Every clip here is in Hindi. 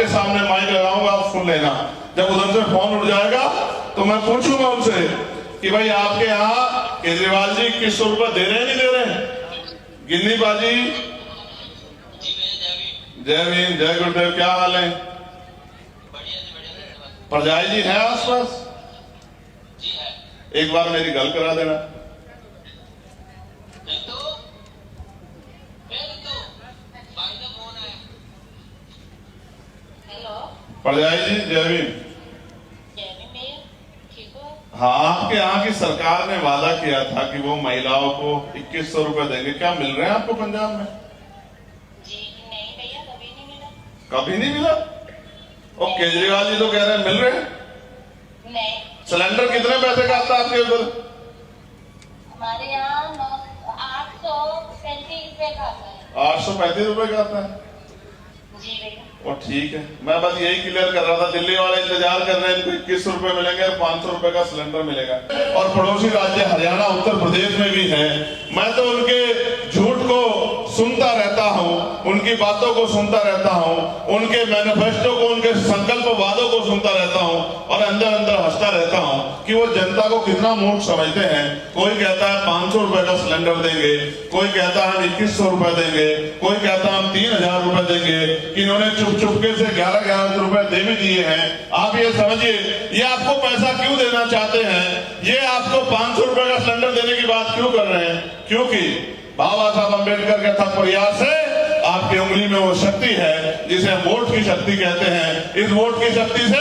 आपके सामने माइक लगाऊंगा, आप सुन लेना। जब उधर से फोन उठ जाएगा तो मैं पूछूंगा उनसे कि भाई आपके यहाँ केजरीवाल जी 2100 रुपए दे रहे हैं नहीं दे रहे हैं? गिन्नी बाजी, जय भीम, जय गुरुदेव, क्या हाल है? परजाई जी है आसपास? एक बार मेरी गल करा देना। परजाई जी जय भीम। हाँ, आपके यहाँ की सरकार ने वादा किया था कि वो महिलाओं को 2100 रुपए देंगे, क्या मिल रहे हैं आपको पंजाब में? जी नहीं भैया, कभी नहीं मिला। कभी नहीं मिला? और केजरीवाल जी तो कह रहे हैं मिल रहे हैं। नहीं। सिलेंडर कितने पैसे का आता है आपके उधर? हमारे यहाँ 835 रुपए का आता है। 835 रुपए का आता है? जी भैया। और ठीक है, मैं बस यही क्लियर कर रहा था। दिल्ली वाले इंतजार कर रहे हैं, इनको 2100 रुपए मिलेंगे और 500 रुपए का सिलेंडर मिलेगा। और पड़ोसी राज्य हरियाणा, उत्तर प्रदेश में भी है। मैं तो उनके झूठ को सुनता रहता हूँ, उनकी बातों को सुनता रहता हूँ, उनके मैनिफेस्टो को, उनके संकल्प वादों को सुनता रहता हूँ और अंदर अंदर हंसता रहता हूँ कि वो जनता को कितना मूर्ख समझते हैं। कोई कहता है 500 रुपए का सिलेंडर देंगे, कोई कहता है हम 2100 रुपए देंगे, कोई कहता है हम 3000 रुपए देंगे। इन्होंने चुपके से 11,000 रुपए दे भी दिए हैं। आप ये समझिए, ये आपको पैसा क्यों देना चाहते हैं? ये आपको 500 रुपए का सिलेंडर देने की बात क्यों कर रहे हैं? क्योंकि बाबा साहब अम्बेडकर के था प्रयास से आपकी उंगली में वो शक्ति है जिसे वोट की शक्ति कहते हैं। इस वोट की शक्ति से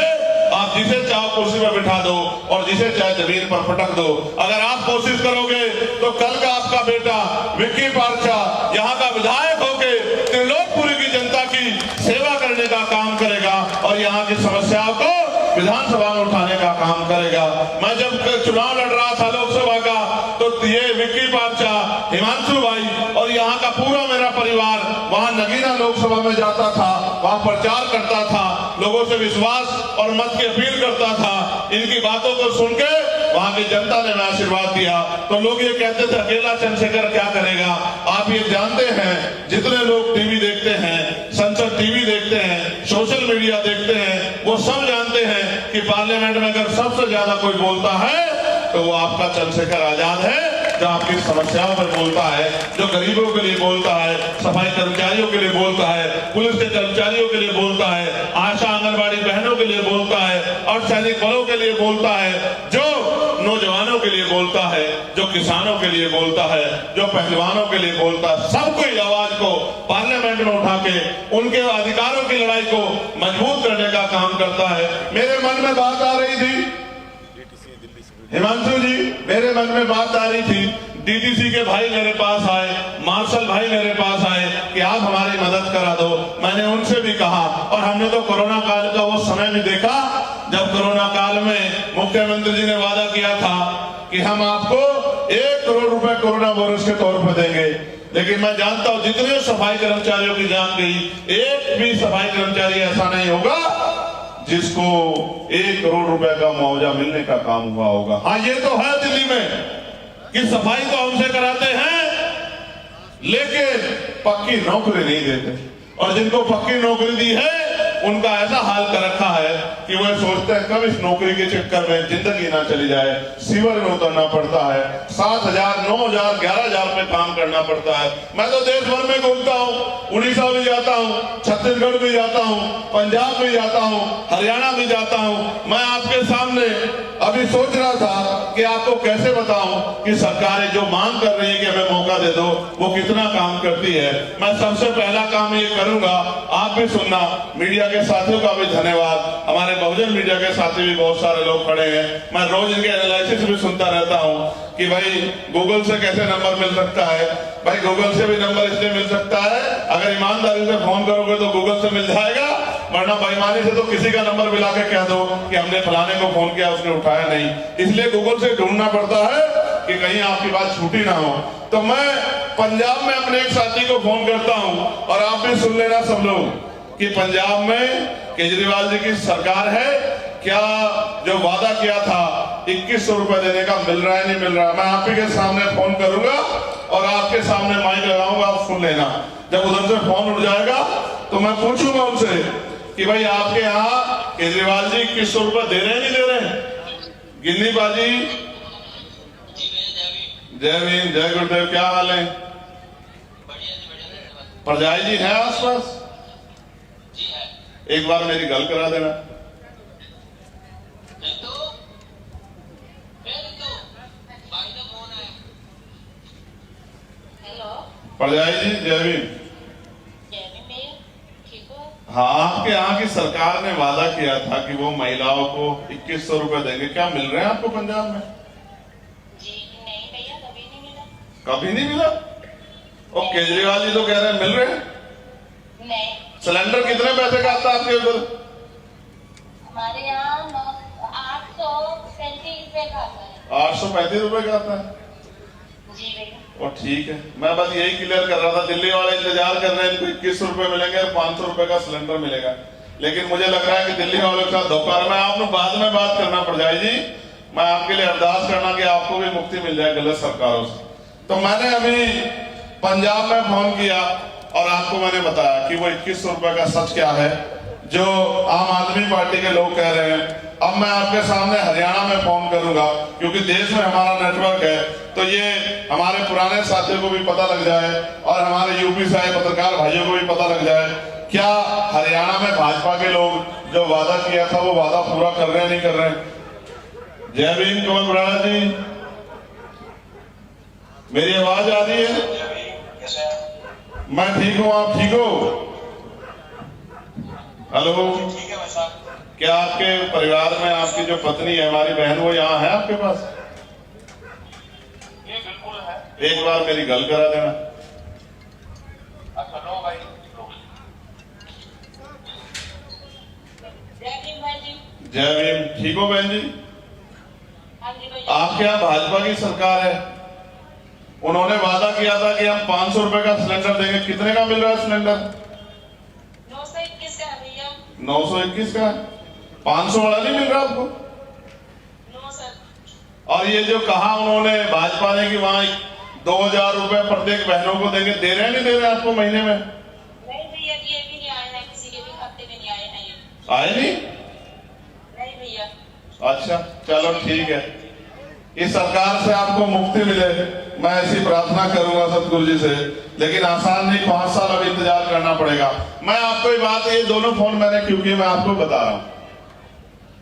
आप जिसे चाहो कुर्सी पर बिठा दो और जिसे चाहे जमीन पर पटक दो। अगर आप कोशिश करोगे तो कल का आपका बेटा विक्की पारचा यहाँ का विधायक होके त्रिलोकपुरी की जनता की सेवा करने का काम करेगा और यहाँ की समस्याओं को विधानसभा में उठाने का काम करेगा। मैं जब चुनाव लड़ रहा था लोकसभा का, तो ये विक्की पारचा, हिमांशु भाई और यहाँ का पूरा मेरा परिवार वहाँ नगीना लोकसभा में जाता था, वहाँ प्रचार करता था, लोगों से विश्वास और मत की अपील करता था। इनकी बातों को सुन के वहाँ की जनता ने आशीर्वाद दिया। तो लोग ये कहते थे अकेला चंद्रशेखर क्या करेगा। आप ये जानते हैं, जितने लोग टीवी देखते हैं, संसद टीवी देखते हैं, सोशल मीडिया देखते हैं, वो सब जानते हैं कि पार्लियामेंट में अगर सबसे ज्यादा कोई बोलता है तो वो आपका चंद्रशेखर आजाद है, जो आपकी समस्याओं पर बोलता है, जो गरीबों के लिए बोलता है, सफाई कर्मचारियों के लिए बोलता है, पुलिस के कर्मचारियों के लिए बोलता है, आशा आंगनबाड़ी बहनों के लिए बोलता है, और सैनिक बलों के लिए बोलता है, जो नौजवानों के लिए बोलता है, जो किसानों के लिए बोलता है, जो पहलवानों के लिए बोलता है। सबकी आवाज को पार्लियामेंट में उठा के उनके अधिकारों की लड़ाई को मजबूत करने का काम करता है। मेरे मन में बात आ रही थी हिमांशु जी, मेरे मन में बात आ रही थी, डीटीसी के भाई मेरे पास आए, मार्शल भाई मेरे पास आए कि आप हमारी मदद करा दो। मैंने उनसे भी कहा, और हमने तो कोरोना काल का वो समय भी देखा जब कोरोना काल में मुख्यमंत्री जी ने वादा किया था कि हम आपको 1 करोड़ रुपए कोरोना बोनस के तौर पर देंगे। लेकिन मैं जानता हूं जितने सफाई कर्मचारियों की जान गई, एक भी सफाई कर्मचारी ऐसा नहीं होगा जिसको 1 करोड़ रुपए का मुआवजा मिलने का काम हुआ होगा। हाँ, ये तो है दिल्ली में कि सफाई तो हमसे कराते हैं लेकिन पक्की नौकरी नहीं देते, और जिनको पक्की नौकरी दी है उनका ऐसा हाल कर रखा है कि वह सोचते हैं कब इस नौकरी के चक्कर में जिंदगी ना चली जाए। सीवर में उतरना पड़ता है, 7,000, 9,000, 11,000 में काम करना पड़ता है। मैं तो देश भर में घूमता हूँ, उड़ीसा भी जाता हूँ, छत्तीसगढ़ भी जाता हूँ, पंजाब भी जाता हूँ, हरियाणा भी जाता हूँ। मैं आपके सामने अभी सोच रहा था कि आपको कैसे बताऊं कि सरकारें जो मांग कर रही है कि हमें मौका दे दो, वो कितना काम करती है। मैं सबसे पहला काम ये करूंगा, आप भी सुनना, मीडिया के साथियों का भी धन्यवाद, हमारे बहुजन मीडिया के साथी भी बहुत सारे लोग खड़े हैं। मैं रोज इनके एनालिसिस भी सुनता रहता हूँ कि भाई गूगल से कैसे नंबर मिल सकता है। भाई गूगल से भी नंबर इसलिए मिल सकता है, अगर ईमानदारी से फोन करोगे तो गूगल से मिल जाएगा, वरना बेईमानी से तो किसी का नंबर मिला के कह दो कि हमने फलाने को फोन किया, उसने उठाया नहीं। इसलिए गूगल से ढूंढना पड़ता है कि कहीं आपकी बात छूटी ना हो। तो मैं पंजाब में अपने एक साथी को फोन करता हूं, और आप भी सुन लेना सब लोग, कि पंजाब में केजरीवाल जी की सरकार है, क्या जो वादा किया था 2100 रुपए देने का मिल रहा है नहीं मिल रहा है। मैं आप ही के सामने फोन करूंगा और आपके सामने माइक लगाऊंगा, आप सुन लेना। जब उधर से फोन उठ जाएगा तो मैं पूछूंगा उनसे कि भाई आपके यहाँ केजरीवाल जी 2100 रुपए दे रहे हैं नहीं दे रहे हैं? गिन्नी बाजी, जय भीम, जय गुरुदेव, क्या हाल है? परजाई जी है आसपास? एक बार मेरी गल करा देना। हेलो, परजाई जी जय भीम। जय भीम, ठीक हो? हाँ, आपके यहाँ की सरकार ने वादा किया था कि वो महिलाओं को 2100 रुपए देंगे, क्या मिल रहे हैं आपको पंजाब में? जी नहीं भैया, कभी नहीं मिला। कभी नहीं मिला? और केजरीवाल जी तो कह रहे हैं मिल रहे हैं। नहीं, सिलेंडर कितने पैसे का आता है आपके उधर? हमारे यहाँ 835 रुपए का आता है। 835 रुपए का आता है। जी भैया। और ठीक है, मैं बस यही क्लियर कर रहा था, दिल्ली वाले इंतजार कर रहे हैं इनको 21 रुपए मिलेंगे और 500 रुपए का सिलेंडर मिलेगा, लेकिन मुझे लग रहा है कि दिल्ली वालों के साथ धोखा। मैं आपको बाद में बात करना पड़ जाए जी, मैं आपके लिए अरदास करना कि आपको भी मुक्ति मिल जाए गलत सरकारों से। तो मैंने अभी पंजाब में फोन किया और आपको मैंने बताया कि वो 2100 रुपए का सच क्या है जो आम आदमी पार्टी के लोग कह रहे हैं। अब मैं आपके सामने हरियाणा में फोन करूंगा, क्योंकि देश में हमारा नेटवर्क है, तो ये हमारे पुराने साथियों को भी पता लग जाए और हमारे यूपी से आए पत्रकार भाइयों को भी पता लग जाए क्या हरियाणा में भाजपा के लोग जो वादा किया था वो वादा पूरा कर रहे हैं नहीं कर रहे हैं। जय भीम कमल बुराड़ा जी, मेरी आवाज आ रही है? मैं ठीक हूँ, आप ठीक हो? हेलो, क्या आपके परिवार में आपकी जो पत्नी है, हमारी बहन, वो यहाँ है आपके पास? ये बिल्कुल है। एक बार मेरी गल करा देना। अच्छा लो भाई। जय भीम भाई जी। जय भीम, ठीक हो बहन जी? हाँ जी भैया। आपके यहाँ भाजपा की सरकार है, उन्होंने वादा किया था कि हम 500 रुपए का सिलेंडर देंगे, कितने का मिल रहा है सिलेंडर? 921 का है भैया। 921 का? 500 वाला नहीं मिल रहा आपको? No sir. और ये जो कहा उन्होंने भाजपा ने कि वहां 2000 रुपए प्रत्येक बहनों को देंगे, दे रहे हैं नहीं दे रहे हैं आपको महीने में? नहीं भैया, ये भी नहीं आए हैं, किसी के भी खाते में नहीं आए हैं ये। आए नहीं? नहीं भैया। अच्छा चलो ठीक है, इस सरकार से आपको मुक्ति मिले, मैं ऐसी प्रार्थना करूंगा सतगुरु जी से, लेकिन आसान नहीं, 5 साल अब इंतजार करना पड़ेगा। मैं आपको ये बात, ये दोनों फोन मैंने क्यों किए मैं आपको बता रहा हूं।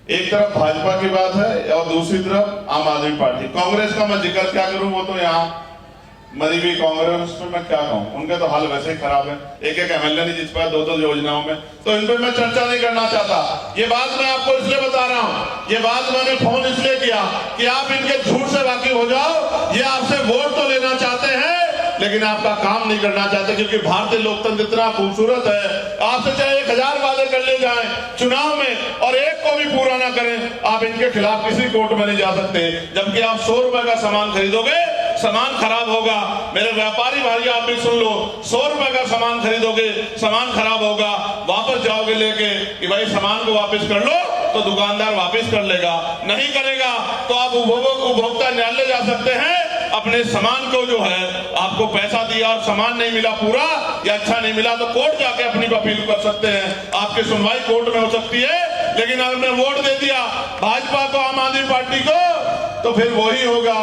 एक तरफ भाजपा की बात है और दूसरी तरफ आम आदमी पार्टी। कांग्रेस का मैं जिक्र क्या करूं, वो तो यहाँ मरी हुई कांग्रेस पे मैं क्या कहूं, उनके तो हाल वैसे ही खराब है, एक एक एमएलए नहीं जीत पाया 2-2 योजनाओं में, तो इन पे मैं चर्चा नहीं करना चाहता। ये बात मैं आपको इसलिए बता रहा हूं, ये बात मैंने फोन इसलिए किया कि आप इनके झूठ से वाकिफ हो जाओ। ये आपसे वोट तो लेना चाहते हैं लेकिन आपका काम नहीं करना चाहते, क्योंकि भारतीय लोकतंत्र इतना खूबसूरत है, आपसे चाहे 1000 वादे कर ले जाएं चुनाव में और एक को भी पूरा ना करें, आप इनके खिलाफ किसी कोर्ट में नहीं जा सकते। जबकि आप 100 रुपए का सामान खरीदोगे, सामान खराब होगा। मेरे व्यापारी भाई आप भी सुन लो, 100 रुपए का सामान खरीदोगे, सामान खराब होगा, वापस जाओगे लेके कि भाई सामान को वापस कर लो, तो दुकानदार वापस कर लेगा, नहीं करेगा तो आप उपभोक्ता न्यायालय जा सकते हैं। अपने सामान को जो है आपको पैसा दिया और सामान नहीं मिला पूरा या अच्छा नहीं मिला, तो कोर्ट जाके अपनी अपील कर सकते हैं, आपकी सुनवाई कोर्ट में हो सकती है। लेकिन आपने वोट दे दिया भाजपा को, आम आदमी पार्टी को, तो फिर वही होगा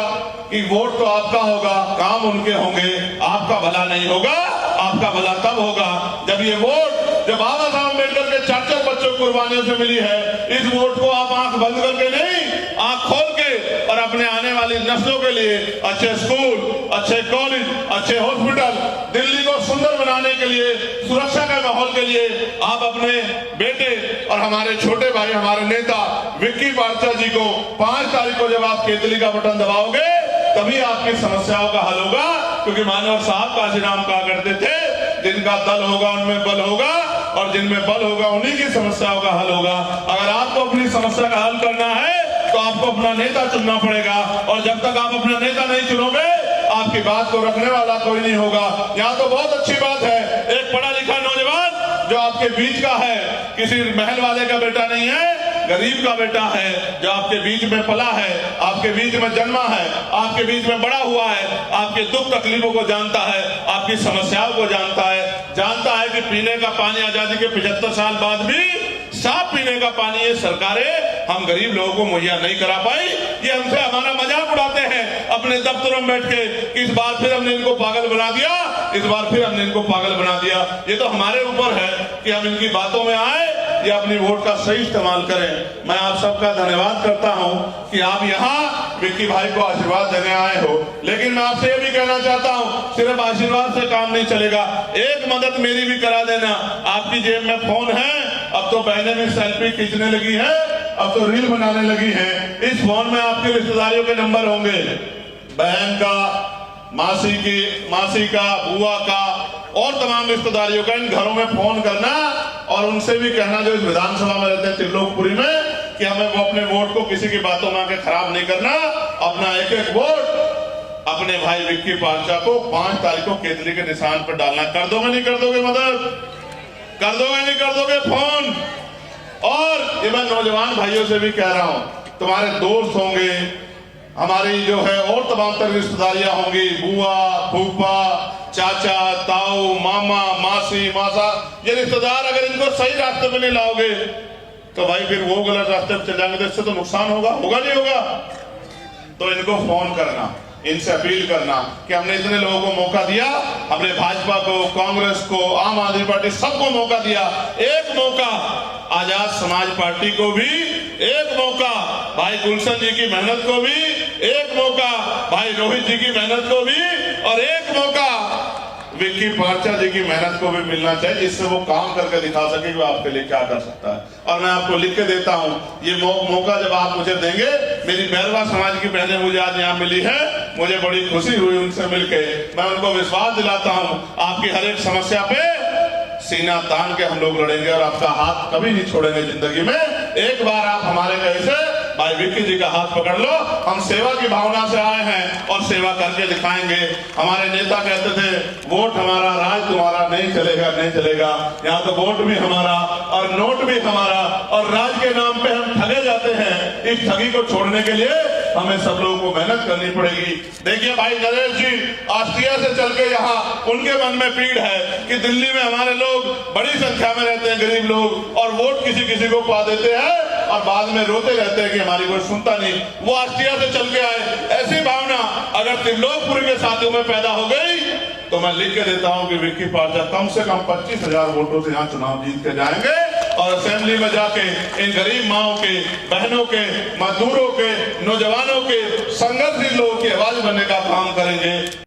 कि वोट तो आपका होगा, काम उनके होंगे, आपका भला नहीं होगा। आपका भला तब होगा जब ये वोट, जब बाबा साहब अम्बेडकर के 4 बच्चों को कुर्बानियों से मिली है, इस वोट को आप आंख बंद करके नहीं, आंख खोल के और अपने आने वाली नस्लों के लिए अच्छे स्कूल, अच्छे कॉलेज, अच्छे हॉस्पिटल, दिल्ली को सुंदर बनाने के लिए, सुरक्षा के माहौल के लिए आप अपने बेटे और हमारे छोटे भाई, हमारे नेता विक्की बारचा जी को 5 तारीख को जब आप केतली का बटन दबाओगे, तभी आपकी समस्याओं का हल होगा। क्योंकि मानव साहब काशीराम कहा करते थे, जिनका दल होगा उनमें बल होगा और जिनमें बल होगा उन्हीं की समस्याओं का हल होगा। अगर आपको अपनी समस्या का हल करना है तो आपको अपना नेता चुनना पड़ेगा, और जब तक आप अपना नेता नहीं चुनोगे आपकी बात को रखने वाला कोई नहीं होगा। यहाँ तो बहुत अच्छी बात है, एक पढ़ा लिखा नौजवान जो आपके बीच का है, किसी महल वाले का बेटा नहीं है, गरीब का बेटा है, जो आपके बीच में पला है, आपके बीच में जन्मा है, आपके बीच में बड़ा हुआ है, आपके दुख तकलीफों को जानता है, आपकी समस्याओं को जानता है कि पीने का पानी आजादी के 75 साल बाद भी साफ पीने का पानी ये सरकारें हम गरीब लोगों को मुहैया नहीं करा पाई। ये हमसे हमारा मजाक उड़ाते हैं अपने दफ्तरों में बैठ के कि इस बार फिर हमने इनको पागल बना दिया, इस बार फिर हमने इनको पागल बना दिया। ये तो हमारे ऊपर है कि हम इनकी बातों में आए या अपनी वोट का सही इस्तेमाल करें। मैं आप सबका धन्यवाद करता हूं कि आप यहाँ विक्की भाई को आशीर्वाद देने आए हो, लेकिन मैं आपसे ये भी कहना चाहता हूं सिर्फ आशीर्वाद से काम नहीं चलेगा। एक मदद मेरी भी करा देना। आपकी जेब में फोन है, अब तो बहनें भी सेल्फी खींचने लगी है, अब तो रील बनाने लगी है। इस फोन में आपके रिश्तेदारियों के नंबर होंगे, बहन का, मासी का, बुआ का और तमाम रिश्तेदारियों का। इन घरों में फोन करना और उनसे भी कहना जो इस विधानसभा में रहते हैं त्रिलोकपुरी में, कि हमें वो अपने वोट को किसी की बातों में आके खराब नहीं करना। अपना एक एक वोट अपने भाई विक्की पांचा को 5 तारीख को केतली के निशान पर डालना। कर दोगे नहीं कर दोगे मदद? कर दोगे नहीं कर दोगे फोन? और ये मैं नौजवान भाइयों से भी कह रहा हूं, तुम्हारे दोस्त होंगे, हमारी जो है और तमाम तरह की रिश्तेदारियां होंगी, बुआ, फूफा, चाचा, ताऊ, मामा, मासी, मासा, ये रिश्तेदार अगर इनको सही रास्ते पे नहीं लाओगे तो भाई फिर वो गलत रास्ते पे चल जाएंगे, तो इससे तो नुकसान होगा नहीं होगा? तो इनको फोन करना, इनसे अपील करना कि हमने इतने लोगों को मौका दिया, हमने भाजपा को, कांग्रेस को, आम आदमी पार्टी सबको मौका दिया। एक मौका आजाद समाज पार्टी को भी, एक मौका भाई गुलशन जी की मेहनत को भी, एक मौका भाई रोहित जी की मेहनत को भी, और एक मौका विक्की पांचा जी की मेहनत को भी मिलना चाहिए, जिससे वो काम करके दिखा सके कि वो आपके लिए क्या कर सकता है। और मैं आपको लिख के देता हूं, ये मौका जब आप मुझे देंगे, मेरी बैरवा समाज की बहनें मुझे आज यहाँ मिली है, मुझे बड़ी खुशी हुई उनसे मिलके। मैं उनको विश्वास दिलाता हूं आपकी हर एक समस्या पे सीना तान के हम लोग लड़ेंगे और आपका हाथ कभी नहीं छोड़ेंगे जिंदगी में। एक बार आप हमारे कैसे भाई विक्की जी का हाथ पकड़ लो। हम सेवा की भावना से आए हैं और सेवा करके दिखाएंगे। हमारे नेता कहते थे वोट हमारा, राज तुम्हारा, नहीं चलेगा नहीं चलेगा। यहाँ तो वोट भी हमारा और नोट भी हमारा, और राज के नाम पे हम ठगे जाते हैं। इस ठगी को छोड़ने के लिए हमें सब लोगों को मेहनत करनी पड़ेगी। देखिए भाई नरेश जी ऑस्ट्रिया से चल के यहाँ, उनके मन में पीड़ है कि दिल्ली में हमारे लोग बड़ी संख्या में रहते हैं, गरीब लोग, और वोट किसी किसी को पा देते हैं और बाद में रोते रहते हैं कि हमारी कोई सुनता नहीं। वो ऑस्ट्रिया से चल के आए। ऐसी भावना अगर त्रिलोकपुरी के साथियों में पैदा हो गई तो मैं लिख के देता हूं कि विक्की पांचा कम से कम 25,000 वोटों से यहाँ चुनाव जीत के जाएंगे और असेंबली में जाके इन गरीब माओं के, बहनों के, मजदूरों के, नौजवानों के, संघर्षशील लोगों की आवाज बनने का काम करेंगे।